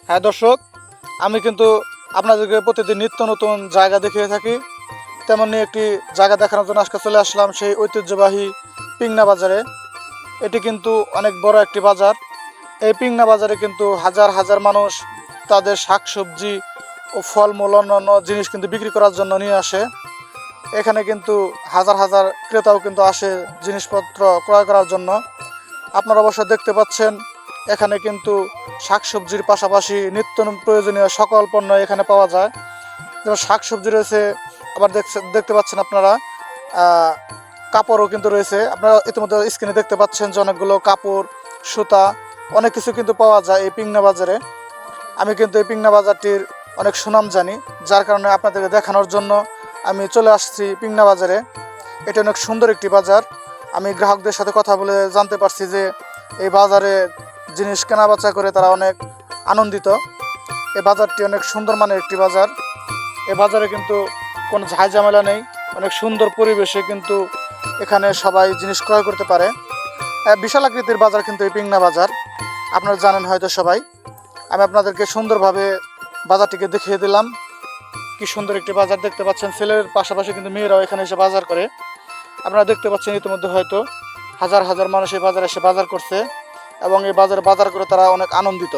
হ্যাঁ দর্শক, আমি কিন্তু আপনাদেরকে প্রতিদিন নিত্য নতুন জায়গা দেখিয়ে থাকি। তেমনি একটি জায়গা দেখানোর জন্য আজকে চলে আসলাম সেই ঐতিহ্যবাহী পিংনা বাজারে। এটি কিন্তু অনেক বড় একটি বাজার। এই পিংনা বাজারে কিন্তু হাজার হাজার মানুষ তাদের শাকসবজি ও ফলমূল অন্যান্য জিনিস কিন্তু বিক্রি করার জন্য নিয়ে আসে। এখানে কিন্তু হাজার হাজার ক্রেতাও কিন্তু আসে জিনিসপত্র ক্রয় করার জন্য। আপনারা অবশ্যই দেখতে পাচ্ছেন এখানে কিন্তু শাকসবজির পাশাপাশি নিত্য প্রয়োজনীয় সকল পণ্য এখানে পাওয়া যায়। যেমন শাকসবজি রয়েছে, আবার দেখতে পাচ্ছেন আপনারা কাপড়ও কিন্তু রয়েছে। আপনারা ইতিমধ্যে স্ক্রিনে দেখতে পাচ্ছেন যে অনেকগুলো কাপড়, সুতা, অনেক কিছু কিন্তু পাওয়া যায় এই পিংনা বাজারে। আমি কিন্তু এই পিংনা বাজারটির অনেক সুনাম জানি, যার কারণে আপনাদেরকে দেখানোর জন্য আমি চলে আসছি পিংনা বাজারে। এটা অনেক সুন্দর একটি বাজার। আমি গ্রাহকদের সাথে কথা বলে জানতে পারছি যে এই বাজারে জিনিস কেনা বেচা করে তারা অনেক আনন্দিত। এই বাজারটি অনেক সুন্দর মানের একটি বাজার। এই বাজারে কিন্তু কোনো ঝাই ঝামেলা নেই, অনেক সুন্দর পরিবেশে কিন্তু এখানে সবাই জিনিস ক্রয় করতে পারে। বিশাল আকৃতির বাজার কিন্তু এই পিংনা বাজার, আপনারা জানেন হয়তো সবাই। আমি আপনাদেরকে সুন্দরভাবে বাজারটিকে দেখিয়ে দিলাম। কি সুন্দর একটি বাজার দেখতে পাচ্ছেন। ছেলের পাশাপাশি কিন্তু মেয়েরাও এখানে এসে বাজার করে। আপনারা দেখতে পাচ্ছেন ইতিমধ্যে হয়তো হাজার হাজার মানুষ এই বাজারে এসে বাজার করছে এবং এই বাজারে বাজার করে তারা অনেক আনন্দিত।